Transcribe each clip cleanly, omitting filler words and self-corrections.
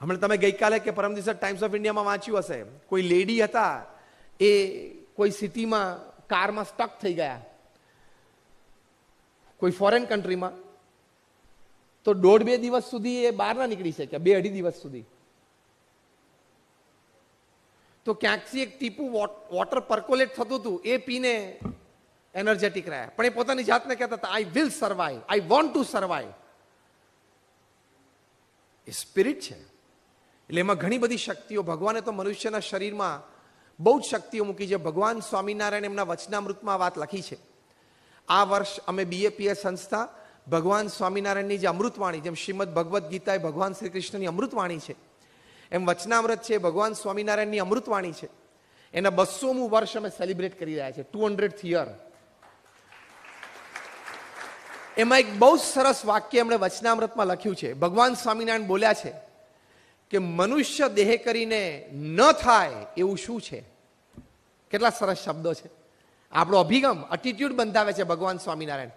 હમણાં તમે ગઈકાલે કે પરમ દિવસે ટાઈમ્સ ઓફ ઇન્ડિયામાં વાંચ્યું હશે, કોઈ લેડી હતા, એ કોઈ સિટીમાં કારમાં સ્ટક થઈ ગયા, કોઈ ફોરેન કન્ટ્રીમાં, તો 1.5-2 દિવસ સુધી એ બહાર ના નીકળી શક્યા, 2-2.5 દિવસ સુધી. તો ક્યાંકથી એક ટીપું વોટર પર્કોલેટ થતું હતું, એ પીને એનર્જેટિક રહ્યા. પણ એ પોતાની જાતને કહેતા હતા, I will survive, I want to survive. A spirit છે. એટલે એમાં ઘણી બધી શક્તિઓ, ભગવાને તો મનુષ્યના શરીરમાં બહુ જ શક્તિઓ મૂકી છે. ભગવાન સ્વામિનારાયણ એમના વચનામૃતમાં વાત લખી છે. આ વર્ષ અમે BAPS સંસ્થા ભગવાન સ્વામિનારાયણની જે અમૃતવાણી, જેમ શ્રીમદ ભગવદ્ ગીતા એ ભગવાન શ્રી કૃષ્ણની અમૃતવાણી છે, એમ વચનામૃત છે ભગવાન સ્વામિનારાયણની અમૃતવાણી છે. એના 200મું વર્ષ અમે સેલિબ્રેટ કરી રહ્યા છીએ, 200th યર. એમાં એક બહુ સરસ વાક્ય એમણે વચનામૃતમાં લખ્યું છે. ભગવાન સ્વામિનારાયણ બોલ્યા છે કે મનુષ્ય દેહ કરીને ન થાય એવું શું છે. કેટલા સરસ શબ્દો છે. આપણો અભિગમ, એટીટ્યુડ બંધાવે છે ભગવાન સ્વામિનારાયણ.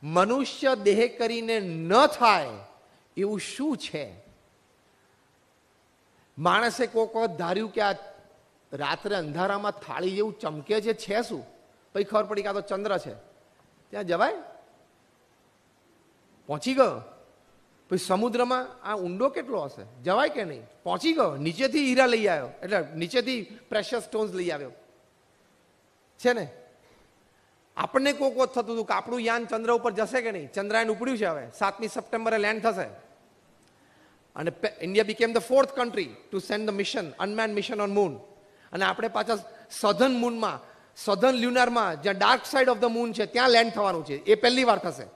મનુષ્ય દેહ કરીને ન થાય એવું શું છે. માણસે કોઈક વખત ધાર્યું કે આ રાત્રે અંધારામાં થાળી જેવું ચમકે છે શું? પછી ખબર પડી કે આ તો ચંદ્ર છે. ત્યાં જવાય? પહોંચી ગયો. પછી સમુદ્રમાં આ ઊંડો કેટલો હશે, જવાય કે નહીં? પહોંચી ગયો. નીચેથી હીરા લઈ આવ્યો, એટલે નીચેથી પ્રેશિયસ સ્ટોન્સ લઈ આવ્યો છે ને. આપણને કોક વખત થતું હતું કે આપણું યાન ચંદ્ર ઉપર જશે કે નહીં. ચંદ્રયાન ઉપડ્યું છે, હવે 7મી સપ્ટેમ્બરે લેન્ડ થશે. અને India became the 4th country to send the mission, unmanned mission on moon. અને આપણે પાછા સધર્ન મૂનમાં, સધર્ન લ્યુનારમાં, જ્યાં dark side of the moon છે, ત્યાં લેન્ડ થવાનું છે. એ પહેલી વાર થશે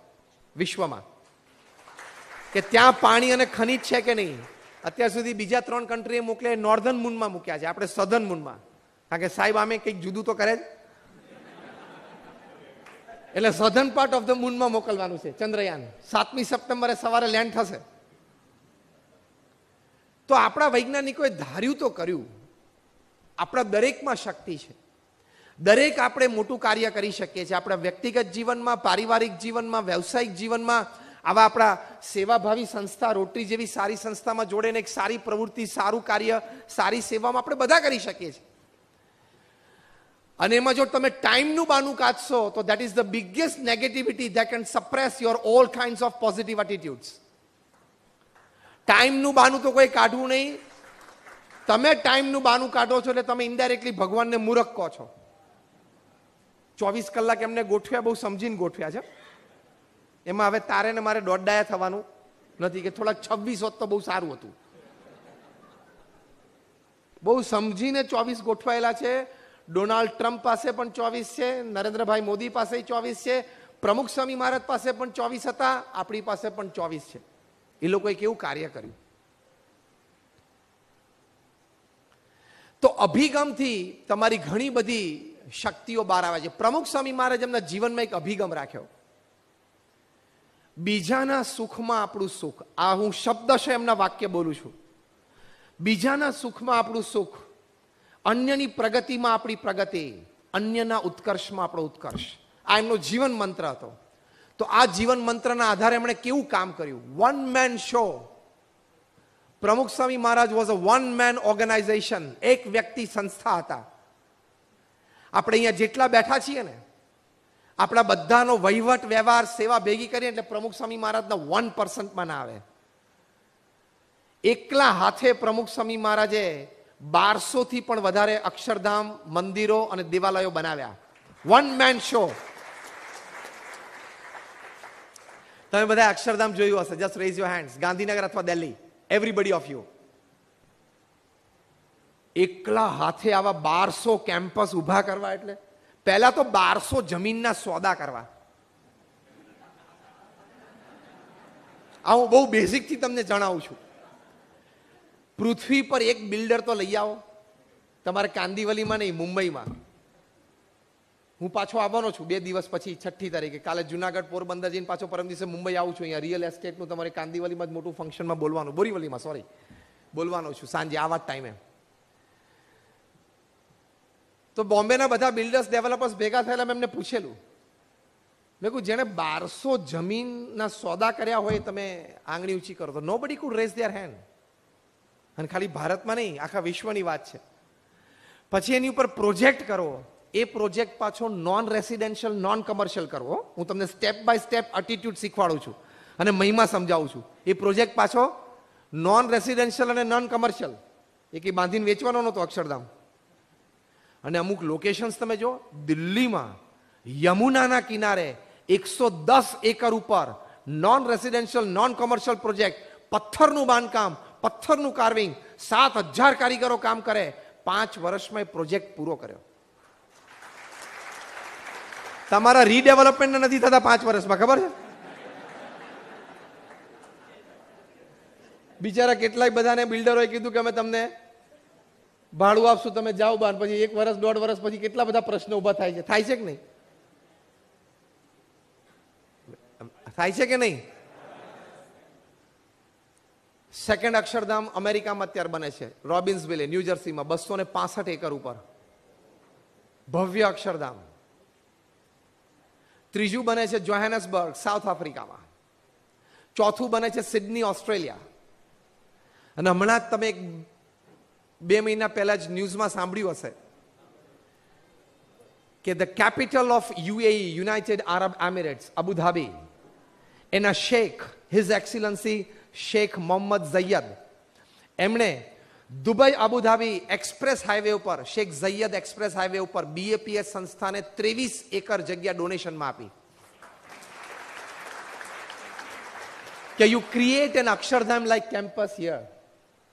વિશ્વમાં કે ત્યાં પાણી અને ખનીજ છે કે નહીં. અત્યાર સુધી બીજા 3 કન્ટ્રીએ મોકલે, નોર્ધન મૂનમાં મૂક્યા છે, આપણે સધર્ન મૂનમાં. કારણ કે સાહેબ આમે કંઈક જુદું તો કરે જ. એટલે સધર્ન પાર્ટ ઓફ ધ મૂનમાં મોકલવાનું છે ચંદ્રયાન. 7મી સપ્ટેમ્બરે સવારે લેન્ડ થશે. તો આપણા વૈજ્ઞાનિકોએ ધાર્યું તો કર્યું. આપણા દરેકમાં શક્તિ છે. દરેક આપણે મોટું કાર્ય કરી શકીએ છીએ. આપણા વ્યક્તિગત જીવનમાં, પારિવારિક જીવનમાં, વ્યવસાયિક જીવનમાં, આવા આપણા સેવાભાવી સંસ્થા, રોટરી જેવી સારી સંસ્થામાં જોડેને એક સારી પ્રવૃત્તિ, સારું કાર્ય, સારી સેવામાં આપણે બધા કરી શકીએ છીએ. અને એમાં જો તમે ટાઈમનું બાનું કાઢશો તો that is the biggest negativity that can suppress your all kinds of positive attitudes. ટાઈમનું બાનું તો કોઈ કાઢવું નહીં. તમે ટાઈમનું બાનું કાઢો છો એટલે તમે ઇનડાયરેક્ટલી ભગવાનને મૂર્ખ કહો છો. 24 કલાક એમને ગોઠવ્યા, બહુ સમજીને ગોઠવ્યા છે. એમાં હવે તારે ને મારે દોડડાયા થવાનું નથી કે થોડાક 26 હોત તો બહુ સારું હતું. બહુ સમજીને 24 ગોઠવાયેલા છે. ડોનાલ્ડ ટ્રમ્પ પાસે પણ 24 છે, નરેન્દ્રભાઈ મોદી પાસે 24 છે, પ્રમુખ સ્વામી મહારાજ પાસે પણ 24 હતા, આપણી પાસે પણ 24 છે. એ લોકોએ કેવું કાર્ય કર્યું. તો અભિગમથી તમારી ઘણી બધી શક્તિઓ બહાર આવે છે. પ્રમુખ સ્વામી મહારાજ એમના જીવનમાં એક અભિગમ રાખ્યો, બીજાના સુખમાં આપણું સુખ. આ હું શબ્દશઃ એમના વાક્ય બોલું છું. બીજાના સુખમાં આપણું સુખ, અન્યની પ્રગતિમાં આપણી પ્રગતિ, અન્યના ઉત્કર્ષમાં આપણો ઉત્કર્ષ. આ એમનો જીવન મંત્ર હતો. તો આ જીવન મંત્રના આધારે એમણે કેવું કામ કર્યું. One man show. Pramukh Swami Maharaj was a one man organization. એક વ્યક્તિ સંસ્થા હતા. આપણે અહીંયા જેટલા બેઠા છીએ ને, આપણા બધાનો વહીવટ, વ્યવહાર, સેવા ભેગી કરીએ એટલે પ્રમુખ સ્વામી મહારાજના 1% ના આવે. એકલા હાથે પ્રમુખ સ્વામી મહારાજે 1200 થી પણ વધારે અક્ષરધામ, મંદિરો અને દેવાલયો બનાવ્યા. One man show. તમે બધા અક્ષરધામ જોયું હશે. Just rays your hands. Gandhinagar અથવા દિલ્હી, એવરીબડી ઓફ યુ. એકલા હાથે આવા 1200 કેમ્પસ ઉભા કરવા એટલે પહેલા તો 1200 જમીનના સોદા કરવા. આ હું બહુ બેઝિકથી તમને જણાવું છું. પૃથ્વી પર એક બિલ્ડર તો લઈ આવો. તમારે કાંદીવલીમાં નહીં, મુંબઈમાં. હું પાછો આવવાનો છું 2 દિવસ પછી, 6ઠી તારીખે. કાલે જુનાગઢ, પોરબંદર જઈને પાછો પરમ દિવસે મુંબઈ આવું છું. અહીંયા રિયલ એસ્ટેટનું તમારે કાંદીવલીમાં જ મોટું ફંક્શનમાં બોલવાનું, બોરીવલીમાં સોરી બોલવાનો છું સાંજે આવા જ ટાઈમે. તો બોમ્બેના બધા બિલ્ડર્સ, ડેવલપર્સ ભેગા થયેલા. મેં એમને પૂછેલું, મેં કહ્યું જેણે 1200 જમીનના સોદા કર્યા હોય તમે આંગળી ઊંચી કરો તો. નો બડી કુડ રેઝ ધેર હેન્ડ. અને ખાલી ભારતમાં નહીં, આખા વિશ્વની વાત છે. પછી એની ઉપર પ્રોજેક્ટ કરવો. એ પ્રોજેક્ટ પાછો નોન રેસિડેન્શિયલ, નોન કમર્શિયલ કરવો. હું તમને સ્ટેપ બાય સ્ટેપ એટીટ્યુડ શીખવાડું છું અને મહિમા સમજાવું છું. એ પ્રોજેક્ટ પાછો નોન રેસિડેન્શિયલ અને નોન કમર્શિયલ, એ કંઈ બાંધીને વેચવાનો નહોતો અક્ષરધામ. અને અમુક લોકેશન્સ તમે જો, દિલ્હીમાં યમુનાના કિનારે 110 એકર ઉપર non residential, non commercial project, પથ્થરનું બાંધકામ, પથ્થરનું કાર્વિંગ, 7,000 કારીગરો કામ કરે. 5 વર્ષમાં એ પ્રોજેક્ટ પૂરો કર્યો. તમારા રીડેવલપમેન્ટ નથી થતા 5 વર્ષમાં, ખબર છે? બિચારા કેટલાય બધાને બિલ્ડરોએ કીધું કે અમે તમને ભાડું આપશું, તમે જાઓ બહાર. પછી 1 વર્ષ, 1.5 વર્ષ પછી કેટલા બધા પ્રશ્નો ઉભા થાય છે. થાય છે કે નહીં? થાય છે કે નહીં? સેકન્ડ અક્ષરધામ અમેરિકામાં અત્યારે બને છે, રોબિન્સવિલે, ન્યૂ જર્સીમાં, 265 એકર ઉપર ભવ્ય અક્ષરધામ. ત્રીજું બને છે જોહાનસબર્ગ, સાઉથ આફ્રિકામાં. ચોથું બને છે સિડની, ઓસ્ટ્રેલિયા. અને હમણાં જ તમે 2 મહિના પહેલા જ ન્યૂઝમાં સાંભળ્યું હશે કે the capital of UAE, United Arab Emirates, Abu Dhabi, એના sheikh, his excellency sheikh Mohammed Zayed, એમણે દુબઈ અબુધાબી એક્સપ્રેસ હાઈવે ઉપર, શેખ ઝૈયદ એક્સપ્રેસ હાઈવે ઉપર BAPS સંસ્થાને 23 એકર જગ્યા ડોનેશનમાં આપી કે you create an Akshardham like campus here.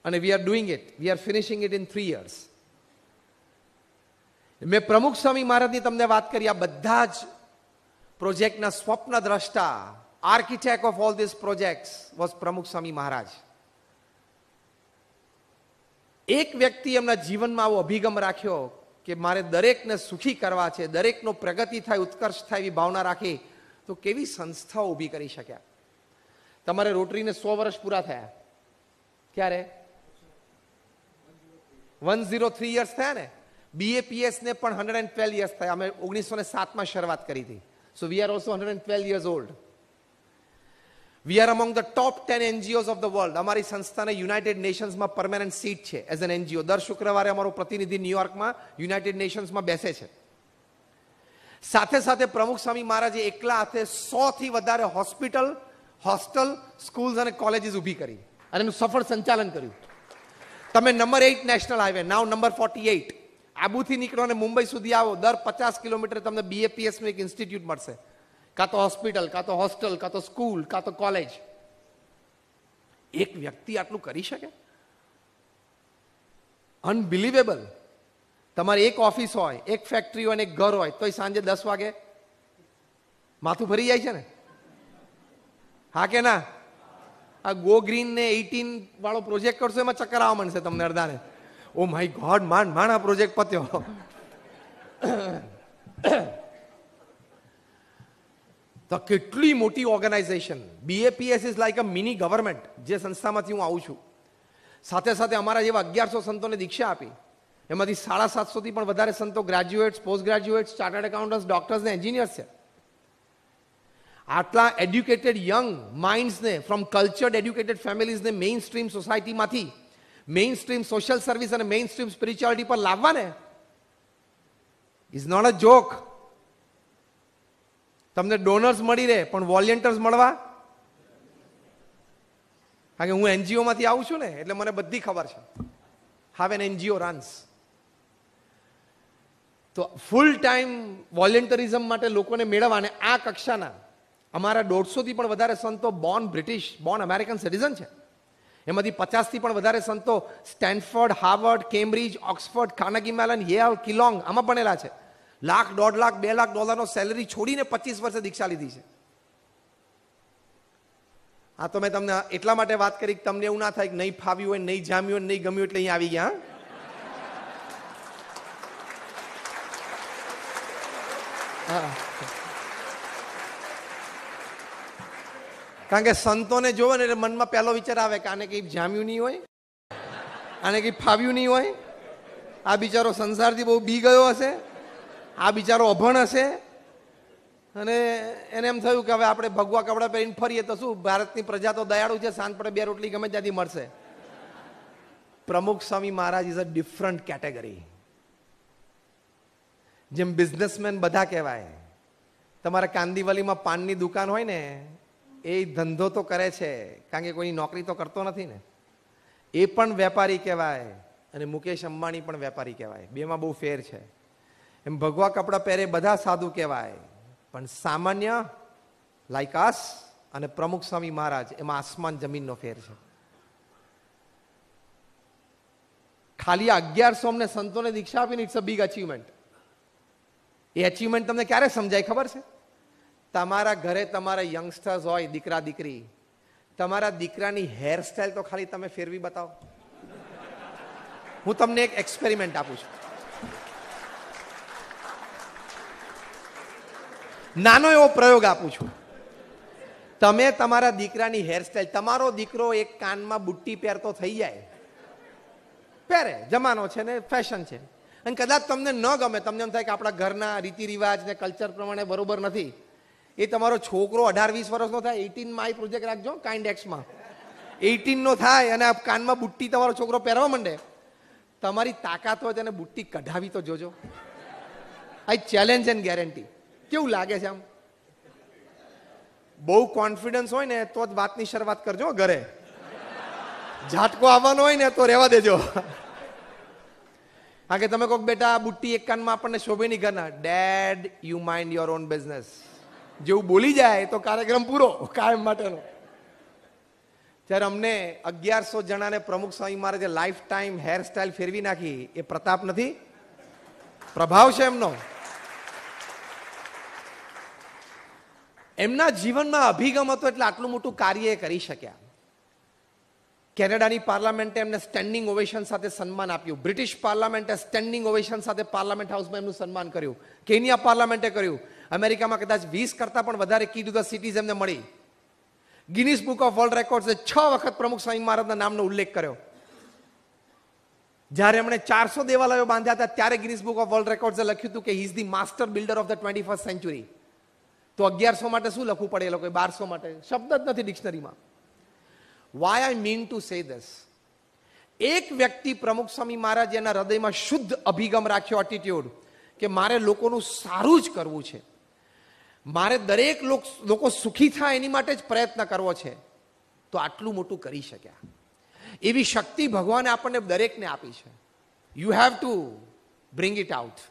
અને we are doing it, we are finishing it in 3 years. મેં પ્રમુખ સ્વામી મહારાજની તમને વાત કરી. આ બધા જ પ્રોજેક્ટના સ્વપ્ન દ્રષ્ટા, architect of all this projects was Pramukh Swami મહારાજ. એક વ્યક્તિ એમના જીવનમાં આવો અભિગમ રાખ્યો કે મારે દરેકને સુખી કરવા છે, દરેકનો પ્રગતિ થાય, ઉત્કર્ષ થાય એવી ભાવના રાખી, તો કેવી સંસ્થાઓ ઊભી કરી શક્યા. તમારે રોટરીને 100 વર્ષ પૂરા થયા. ક્યારે? 103 years થયા ને. BAPS ને પણ 112 years થયા. અમે 1907માં શરૂઆત કરી હતી. So we are also 112 years old. We are among the top 10 NGOs of the world. અમારી સંસ્થાને યુનાઇટેડ નેશન્સમાં પરમેનન્ટ સીટ છે એઝ એન NGO. દર શુક્રવારે અમારો પ્રતિનિધિ ન્યુયોર્કમાં યુનાઇટેડ નેશન્સમાં બેસે છે. સાથે સાથે પ્રમુખ સ્વામી મહારાજે એકલા હાથે 100 થી વધારે હોસ્પિટલ, હોસ્ટેલ, સ્કૂલ્સ અને કોલેજીસ ઊભી કરી અને એનું સફળ સંચાલન કર્યું. તમે નંબર 8 નેશનલ હાઈવે, નાવ નંબર 48, આબુથી નીકળો અને મુંબઈ સુધી આવો, દર 50 કિલોમીટર તમને BAPS નું એક ઇન્સ્ટિટ્યૂટ મળશે. કાં તો હોસ્પિટલ, કાં તો હોસ્ટેલ, કાં તો સ્કૂલ, કાં તો કોલેજ. એક વ્યક્તિ આટલું કરી શકે? અનબિલીવેબલ. તમારે એક ઓફિસ હોય, એક ફેક્ટરી હોય, એક ઘર હોય, તોય સાંજે 10 વાગે માથું ભરી જાય છે ને? હા કે ના? આ ગો ગ્રીન ને 18 વાળો પ્રોજેક્ટ કરશો એમાં ચક્કર આવવા માંડશે તમને અડધાને. ઓ માય ગોડ, માંડ આ પ્રોજેક્ટ પત્યો. તો કેટલી મોટી organisation. BAPS is like a mini government, જે સંસ્થામાંથી હું આવું છું. સાથે સાથે અમારા જેવા 1100 સંતોને દીક્ષા આપી. એમાંથી 750 થી પણ વધારે સંતો graduates, post graduates, chartered accountants, doctors ને એન્જિનિયર્સ છે. આટલા એડ્યુકેટેડ યંગ માઇન્ડ્સને ફ્રોમ કલ્ચર્ડ એડ્યુકેટેડ ફેમિલીઝને મેઇન સ્ટ્રીમ સોસાયટીમાંથી મેઇન સ્ટ્રીમ સોશિયલ સર્વિસ અને મેઇન સ્ટ્રીમ સ્પિરિચ્યુઆલિટી પર લાવવા ને ઇઝ નોટ અ જોક. તમને ડોનર્સ મળી રહે પણ વોલેન્ટિયર્સ મળવા, કારણ કે હું NGO માંથી આવું છું ને એટલે મને બધી ખબર છે. હાવ એન NGO રન્સ. તો ફૂલ ટાઈમ વોલેન્ટરિઝમ માટે લોકોને મેળવવા, અને આ કક્ષાના અમારા 150 થી પણ વધારે સંતો born British, born American citizen છે. એમાંથી 50 થી પણ વધારે સંતો Stanford, Harvard, Cambridge, Oxford, Carnegie Mellon, Yale, Kellogg આમાં ભણેલા છે. લાખ, 1.5 લાખ, 2 લાખ ડોલરનો સેલરી છોડીને 25 વર્ષે દીક્ષા લીધી છે. હા, તો મેં તમને એટલા માટે વાત કરી કે તમને એવું ના થાય કે નહીં ફાવ્યું હોય, નહીં જામ્યું હોય, નહીં ગમ્યું એટલે અહીંયા આવી ગયા. હા, કારણ કે સંતોને જોવે ને એટલે મનમાં પહેલો વિચાર આવે કે આને કંઈ જામ્યું નહીં હોય, આને કંઈ ફાવ્યું નહીં હોય, આ બિચારો સંસારથી બહુ બી ગયો હશે, આ બિચારો અભણ હશે, અને એને એમ થયું કે હવે આપણે ભગવા કપડાં પહેરીને ફરીએ તો શું, ભારતની પ્રજા તો દયાળુ છે, સાંજ પડે 2 રોટલી ગમે ત્યાંથી મળશે. પ્રમુખ સ્વામી મહારાજ ઇઝ અ ડિફરન્ટ કેટેગરી. જેમ બિઝનેસમેન બધા કહેવાય, તમારા કાંદીવલીમાં પાનની દુકાન હોય ને, એ ધંધો તો કરે છે કારણ કે કોઈની નોકરી તો કરતો નથી ને, એ પણ વેપારી કહેવાય. અને મુકેશ અંબાણી પણ વેપારી કહેવાય. બેમાં બહુ ફેર છે. એમ ભગવા કપડાં પહેરે બધા સાધુ કહેવાય, પણ સામાન્ય લાઈક અસ અને પ્રમુખ સ્વામી મહારાજ, એમાં આસમાન જમીનનો ફેર છે. ખાલી 1100 અમને સંતોને દીક્ષા આપીને ઇટ્સ અ બિગ અચીવમેન્ટ. એ અચીવમેન્ટ તમને ક્યારે સમજાય ખબર છે? તમારા ઘરે તમારા યંગસ્ટર્સ હોય, દીકરા દીકરી, તમારા દીકરાની હેરસ્ટાઈલ તો ખાલી તમે ફેરવી બતાવો. હું તમને એક એક્સપેરિમેન્ટ આપું છું, નાનો એવો પ્રયોગ આપું છું. તમે તમારા દીકરાની હેરસ્ટાઈલ, તમારો દીકરો એક કાનમાં બુટ્ટી પહેરતો થઈ જાય, પહેરે, જમાનો છે ને ફેશન છે, અને કદાચ તમને ન ગમે, તમને એમ થાય કે આપણા ઘરના રીતિ રિવાજ ને કલ્ચર પ્રમાણે બરોબર નથી, એ તમારો છોકરો 18-20 વર્ષનો થાય, 18 માં પ્રોજેક્ટ રાખજો કાઇન્ડ એક્સમાં, 18 નો થાય અને આ કાનમાં બુટ્ટી તમારો છોકરો પહેરવા માંડે, તમારી તાકાત હોય તેને બુટ્ટી કઢાવી તો જોજો. આઈ ચેલેન્જ એન્ડ ગેરંટી. કેવું લાગે છે આમ? બહુ કોન્ફિડન્સ હોય ને તો જ વાતની શરૂઆત કરજો ઘરે. ઝાટકો આવવાનો હોય ને તો રહેવા દેજો. કારણ કે તમે કહો બેટા બુટ્ટી એક કાનમાં આપણને શોભે નહીં ઘરના, dad you mind your own business જેવું બોલી જાય તો કાર્યક્રમ પૂરો કાયમ માટેનો. ત્યારે અમને 1100 જણાને પ્રમુખ સ્વામી મહારાજે લાઈફ ટાઈમ હેરસ્ટાઈલ ફેરવી નાખી. એ પ્રતાપ નથી, પ્રભાવ છે એમનો. એમના જીવનમાં અભિગમ હતો એટલે આટલું મોટું કાર્ય એ કરી શક્યા. કેનેડાની પાર્લામેન્ટે એમને સ્ટેન્ડિંગ ઓવેશન સાથે સન્માન આપ્યું. બ્રિટિશ પાર્લામેન્ટે સ્ટેન્ડિંગ ઓવેશન સાથે પાર્લામેન્ટ હાઉસમાં એમનું સન્માન કર્યું. કેન્યા પાર્લામેન્ટે કર્યું. અમેરિકામાં કદાચ 20 કરતા પણ વધારે કી ટુ ધ સિટીઝ એમને મળી. ગિનિસ બુક ઓફ વર્લ્ડ રેકોર્ડ્સે 6 વખત પ્રમુખ સ્વામી મહારાજના નામનો ઉલ્લેખ કર્યો. જ્યારે એમણે 400 દેવાલયો બાંધ્યા હતા ત્યારે ગિનિસ બુક ઓફ વર્લ્ડ રેકોર્ડ્સે લખ્યું હતું કે he is the master builder of the 21st century. તો 1100 માટે શું લખવું પડે એ લોકો? 1200 માટે શબ્દ જ નથી ડિક્શનરીમાં. Why I mean to say this, એક વ્યક્તિ પ્રમુખ સ્વામી મહારાજ એના હૃદયમાં શુદ્ધ અભિગમ રાખ્યો, એટીટ્યુડ કે મારે લોકોનું સારું જ કરવું છે, મારે દરેક લોકો સુખી થાય એની માટે જ પ્રયત્ન કરવો છે, તો આટલું મોટું કરી શક્યા. એવી શક્તિ ભગવાને આપણને દરેકને આપી છે. You have to bring it out.